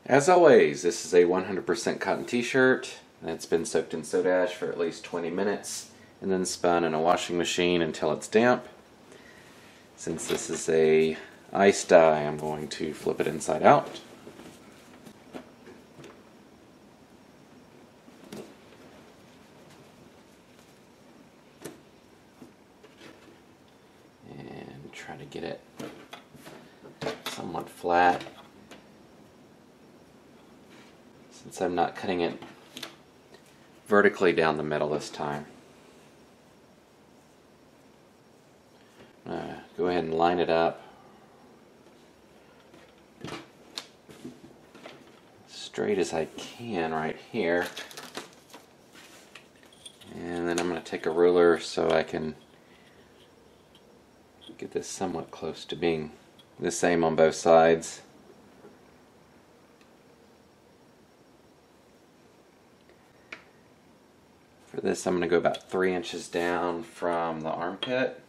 As always, this is a 100% cotton t-shirt. It's been soaked in soda ash for at least 20 minutes and then spun in a washing machine until it's damp. Since this is a ice dye, I'm going to flip it inside out. And try to get it somewhat flat. Since I'm not cutting it vertically down the middle this time. Go ahead and line it up straight as I can right here. And then I'm going to take a ruler so I can get this somewhat close to being the same on both sides. For this, I'm going to go about 3 inches down from the armpit.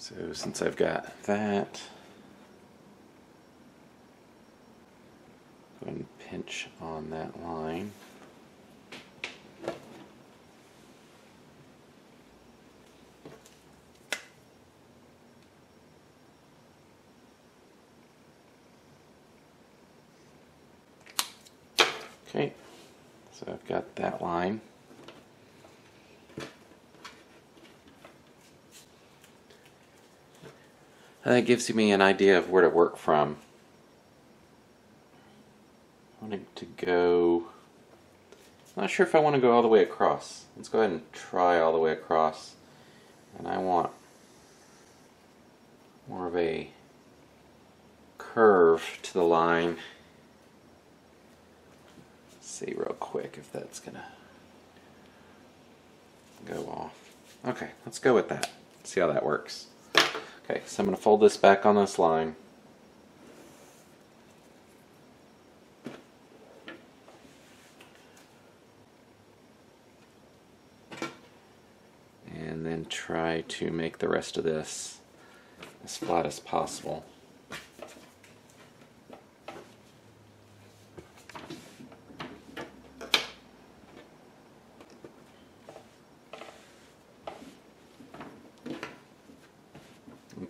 So since I've got that, go ahead and pinch on that line. Okay, so I've got that line. And that gives me an idea of where to work from. I want it to go, I'm not sure if I want to go all the way across. Let's go ahead and try all the way across. And I want more of a curve to the line. Let's see real quick if that's gonna go off. Okay, let's go with that. See how that works. Okay, so I'm going to fold this back on this line. And then try to make the rest of this as flat as possible.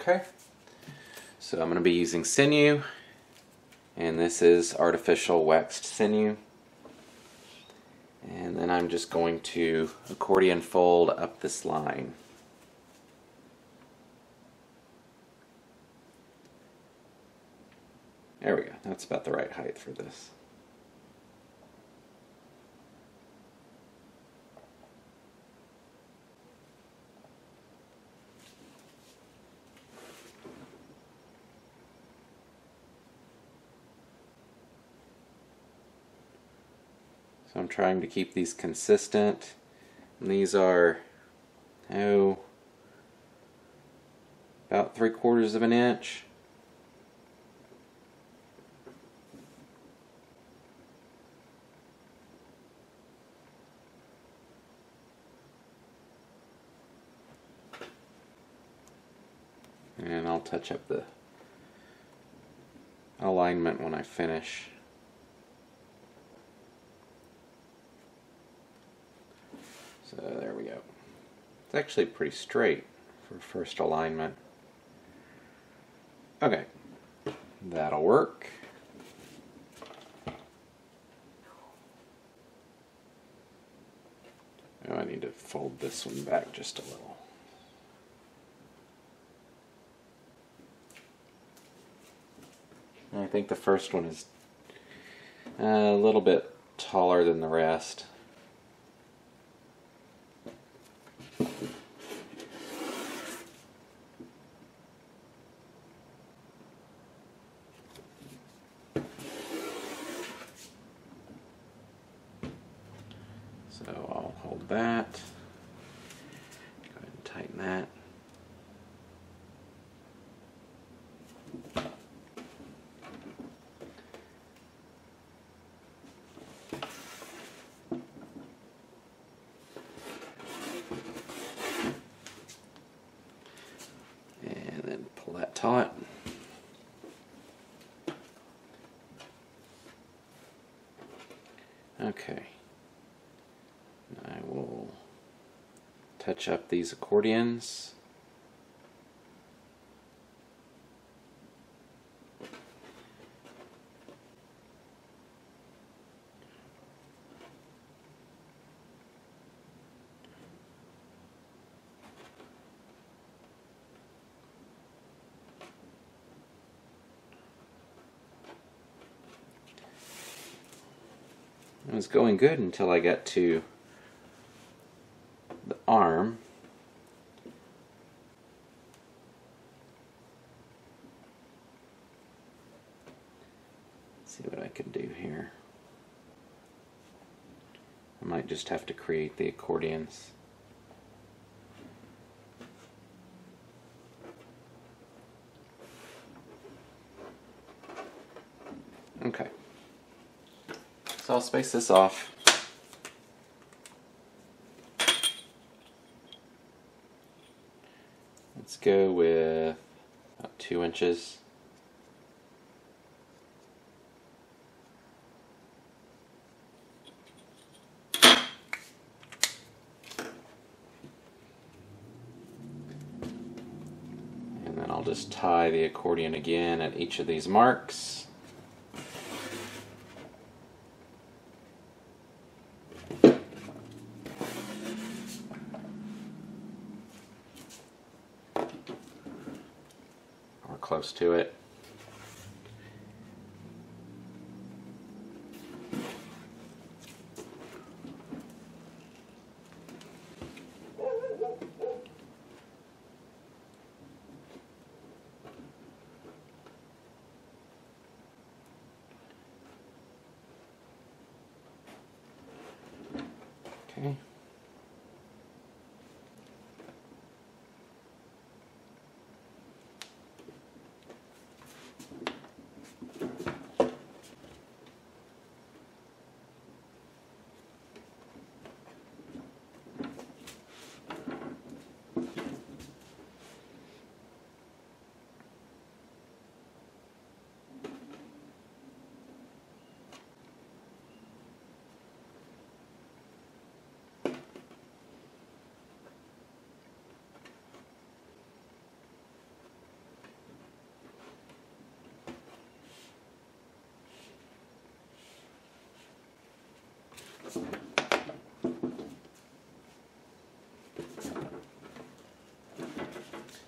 Okay, so I'm going to be using sinew, and this is artificial waxed sinew. And then I'm just going to accordion fold up this line. There we go, that's about the right height for this. So I'm trying to keep these consistent. And these are, about 3/4 of an inch. And I'll touch up the alignment when I finish. So there we go. It's actually pretty straight for first alignment. Okay, that'll work. Oh, I need to fold this one back just a little. I think the first one is a little bit taller than the rest. So I'll hold that. Go ahead and tighten that. taut. Okay. I will touch up these accordions. It was going good until I got to the arm. Let's see what I can do here. I might just have to create the accordions. Okay. So I'll space this off. Let's go with about 2 inches. And then I'll just tie the accordion again at each of these marks. Close to it. Okay.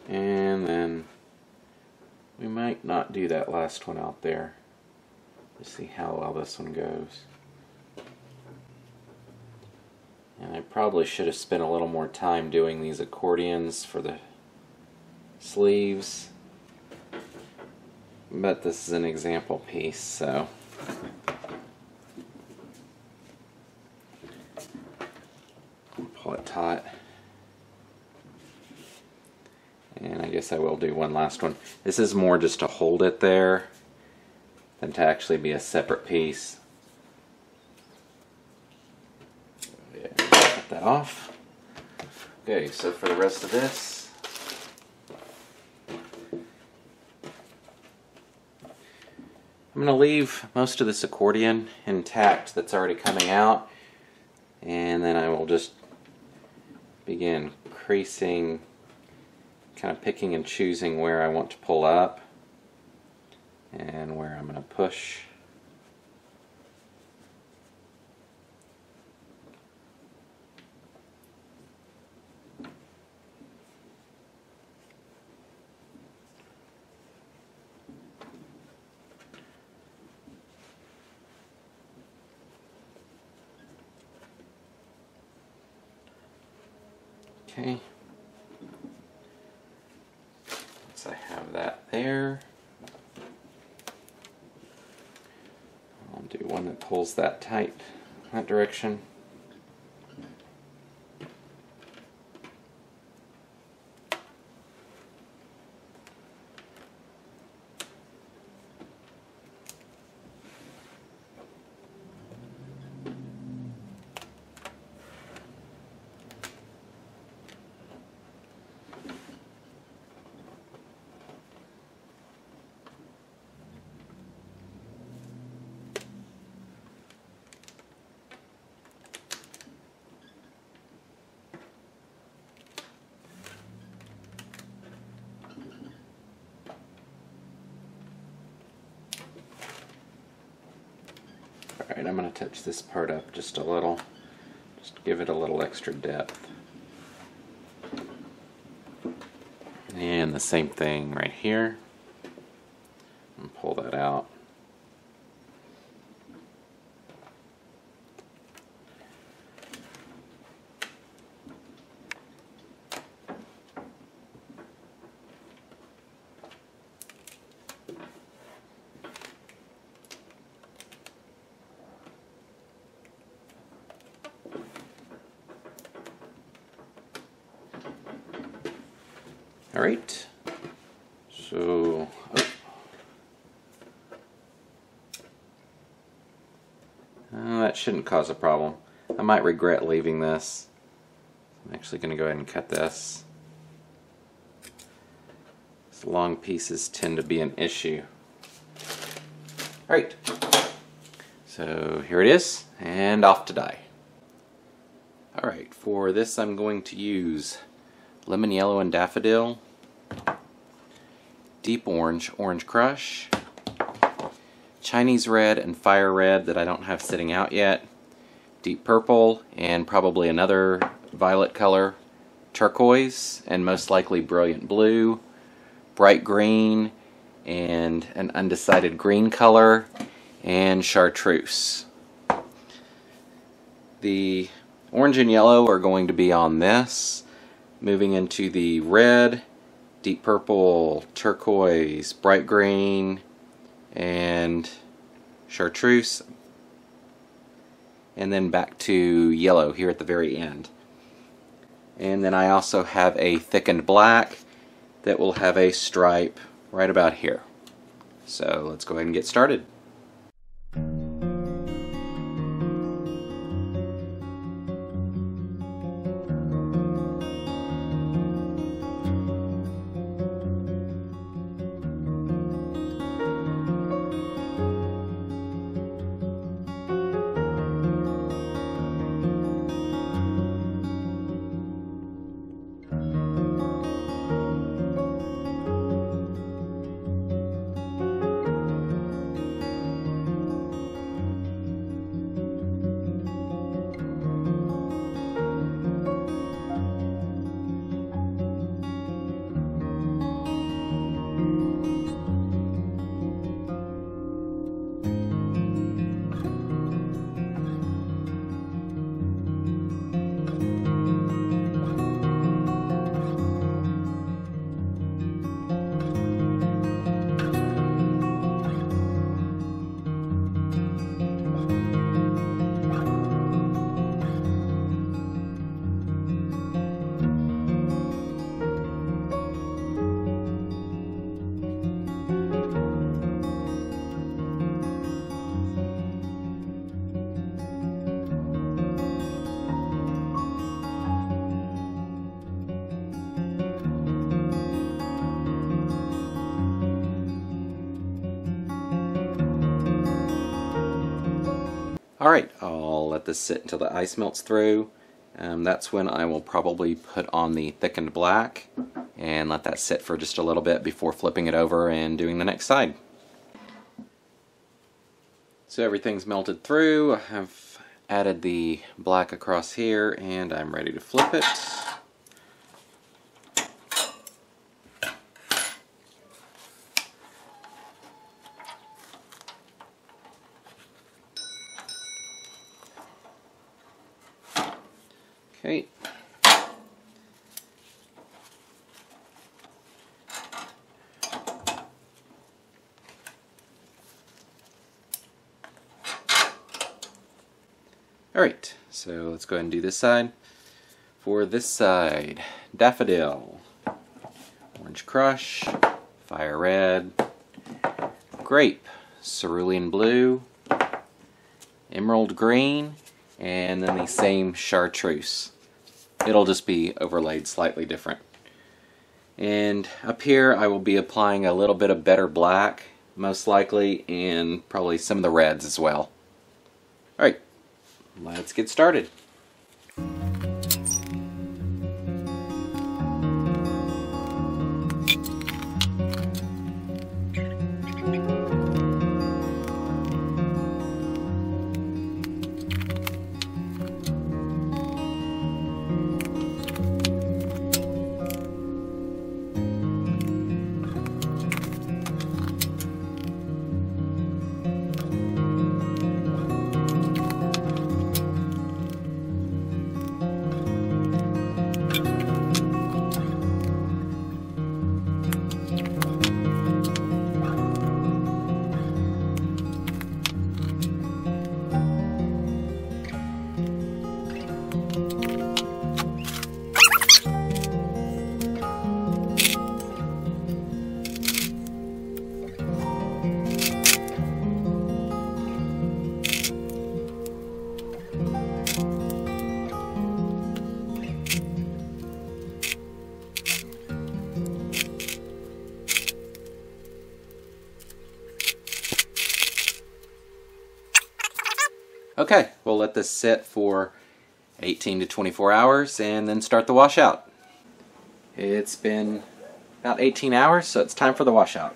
And then we might not do that last one out there. Let's see how well this one goes. And I probably should have spent a little more time doing these accordions for the sleeves. But this is an example piece, so pull it taut. And I guess I will do one last one. This is more just to hold it there than to actually be a separate piece. Yeah, cut that off. Okay, so for the rest of this, I'm going to leave most of this accordion intact that's already coming out, and then I will just begin creasing, kind of picking and choosing where I want to pull up and where I'm going to push. Okay. Once I have that there, I'll do one that pulls that tight, that direction. Alright, I'm going to touch this part up just a little, just to give it a little extra depth. And the same thing right here. And pull that out. Alright, so that shouldn't cause a problem. I might regret leaving this. I'm actually going to go ahead and cut this. These long pieces tend to be an issue. Alright, so here it is, and off to dye. Alright, for this I'm going to use lemon yellow and daffodil, deep orange, orange crush, Chinese red and fire red that I don't have sitting out yet, deep purple, and probably another violet color, turquoise, and most likely brilliant blue, bright green, and an undecided green color, and chartreuse. The orange and yellow are going to be on this. Moving into the red, deep purple, turquoise, bright green, and chartreuse, and then back to yellow here at the very end. And then I also have a thickened black that will have a stripe right about here. So let's go ahead and get started. Alright, I'll let this sit until the ice melts through. That's when I will probably put on the thickened black and let that sit for just a little bit before flipping it over and doing the next side. So everything's melted through. I have added the black across here and I'm ready to flip it. Okay. Alright, so let's go ahead and do this side. For this side, daffodil, orange crush, fire red, grape, cerulean blue, emerald green, and then the same chartreuse. It'll just be overlaid slightly different. And up here I will be applying a little bit of better black, most likely, and probably some of the reds as well. Alright, let's get started. Okay, we'll let this sit for 18 to 24 hours and then start the washout. It's been about 18 hours, so it's time for the washout.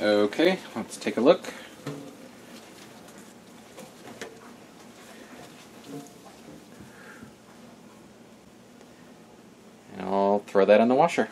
Okay, let's take a look. And I'll throw that in the washer.